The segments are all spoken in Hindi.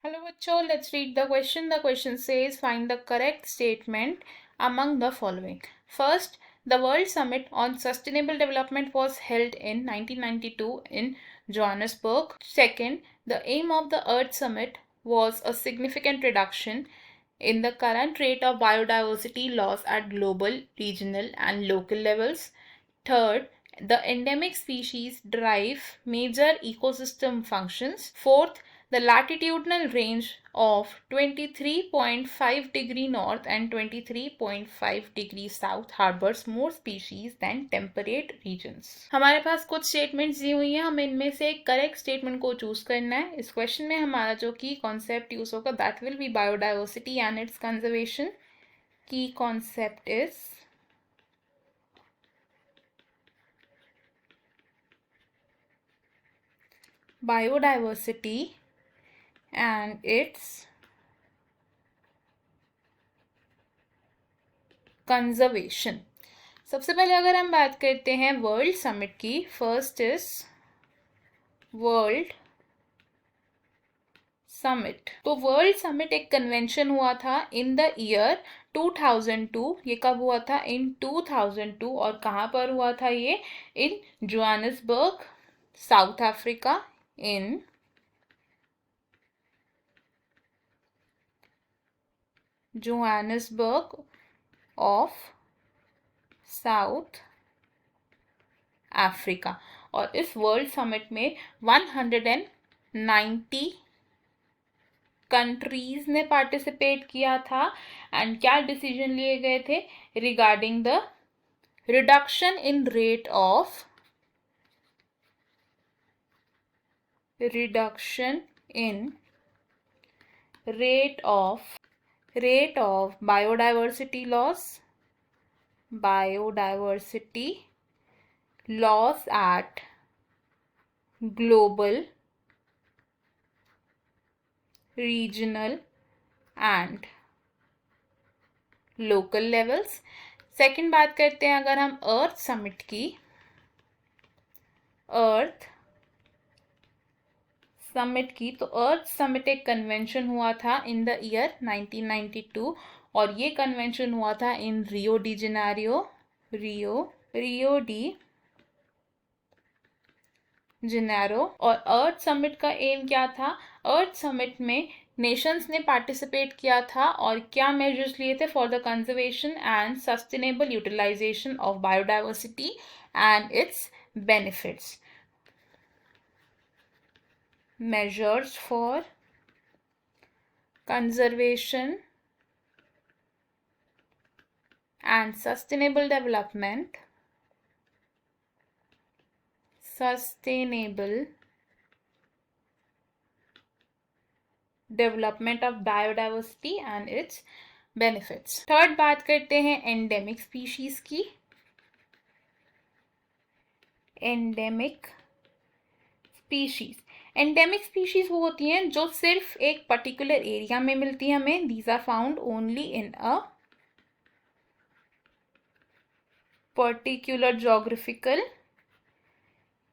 Hello bachcho, let's read the question. The question says find the correct statement among the following. First, the World Summit on Sustainable Development was held in 1992 in Johannesburg. Second, the aim of the Earth Summit was a significant reduction in the current rate of biodiversity loss at global, regional, and local levels. Third, the endemic species drive major ecosystem functions. Fourth, the latitudinal range of 23.5 degree north and 23.5 degree south harbors more species than temperate regions. हमारे पास कुछ स्टेटमेंट्स दी हुई हैं, हमें इनमें से एक करेक्ट स्टेटमेंट को चूज करना है. इस क्वेश्चन में हमारा जो की कॉन्सेप्ट यूज होगा that will be biodiversity and its conservation. की concept is biodiversity and its conservation. सबसे पहले अगर हम बात करते हैं वर्ल्ड समिट की, फर्स्ट इज वर्ल्ड समिट. तो वर्ल्ड समिट एक कन्वेंशन हुआ था इन द ईयर 2002. ये कब हुआ था? इन 2002. और कहाँ पर हुआ था ये? In Johannesburg, South Africa. In Johannesburg of South Africa. और इस वर्ल्ड समिट में 190 कंट्रीज ने पार्टिसिपेट किया था. एंड क्या डिसीजन लिए गए थे? Regarding the reduction in rate of biodiversity loss at global, regional and local levels. Second बात करते हैं अगर हम अर्थ समिट की. अर्थ तो अर्थ समिट एक कन्वेंशन हुआ था इन द ईयर 1992. और ये कन्वेंशन हुआ था इन रियो डी जेनेरो. और अर्थ समिट का एम क्या था? अर्थ समिट में नेशंस ने पार्टिसिपेट किया था और क्या मेजर्स लिए थे? For the conservation and sustainable utilization of biodiversity and its benefits. measures for conservation and sustainable development of biodiversity and its benefits. Third बात करते हैं एंडेमिक स्पीशीज की. एंडेमिक स्पीशीज वो होती हैं जो सिर्फ एक पर्टिकुलर एरिया में मिलती है हमें. These are found only in a particular geographical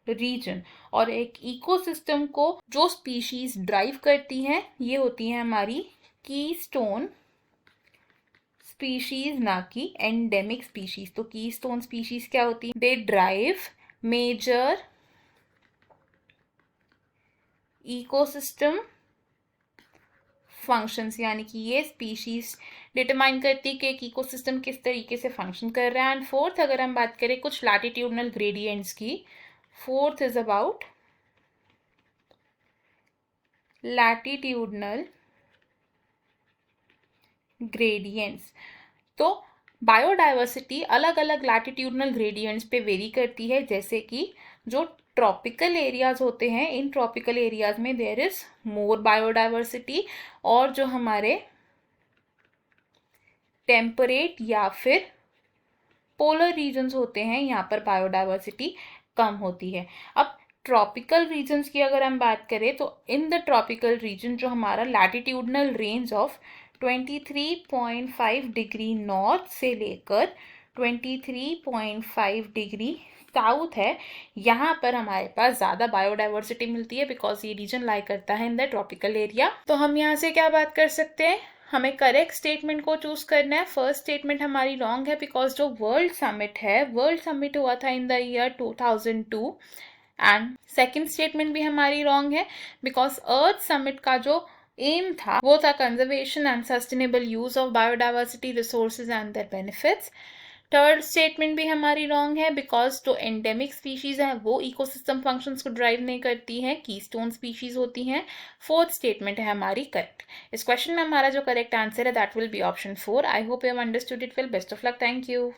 region. और एक इकोसिस्टम को जो स्पीशीज ड्राइव करती हैं ये होती हैं हमारी कीस्टोन स्पीशीज, ना कि एंडेमिक स्पीशीज. तो कीस्टोन स्पीशीज क्या होती है? They drive major ecosystem functions. यानी कि ये स्पीशीज डिटरमाइन करती है कि एक इकोसिस्टम किस तरीके से फंक्शन कर रहा है. एंड फोर्थ अगर हम बात करें कुछ लैटिट्यूडनल ग्रेडियंट्स की, fourth is about latitudinal gradients. तो बायोडाइवर्सिटी अलग अलग लैटिट्यूडनल ग्रेडियंट्स पे वेरी करती है. जैसे कि जो ट्रॉपिकल एरियाज होते हैं, इन ट्रॉपिकल एरियाज में देयर इज मोर बायोडाइवर्सिटी. और जो हमारे टेम्परेट या फिर पोलर रीजन्स होते हैं यहाँ पर बायोडाइवर्सिटी कम होती है. अब ट्रॉपिकल रीजन्स की अगर हम बात करें तो इन द ट्रॉपिकल रीजन जो हमारा latitudinal range of 23.5 degree north से लेकर 23.5 डिग्री साउथ है, यहाँ पर हमारे पास ज़्यादा बायोडाइवर्सिटी मिलती है बिकॉज ये रीजन लाई करता है इन द ट्रॉपिकल एरिया। तो हम यहाँ से क्या बात कर सकते हैं, हमें करेक्ट स्टेटमेंट को चूज करना है। फर्स्ट स्टेटमेंट हमारी रॉन्ग है बिकॉज जो वर्ल्ड समिट है, वर्ल्ड समिट हुआ था in the year 2002। And second statement भी हमारी रॉन्ग है बिकॉज अर्थ समिट का जो एम था वो था conservation and sustainable use of biodiversity resources and their benefits. Third statement भी हमारी रॉन्ग है बिकॉज जो एंडेमिक स्पीशीज हैं वो इकोसिस्टम फंक्शंस को ड्राइव नहीं करती हैं, कीस्टोन स्पीशीज होती हैं। फोर्थ स्टेटमेंट है हमारी करेक्ट। इस क्वेश्चन में हमारा जो करेक्ट आंसर है that will B option 4। I hope you have understood it well. Best of luck. Thank you.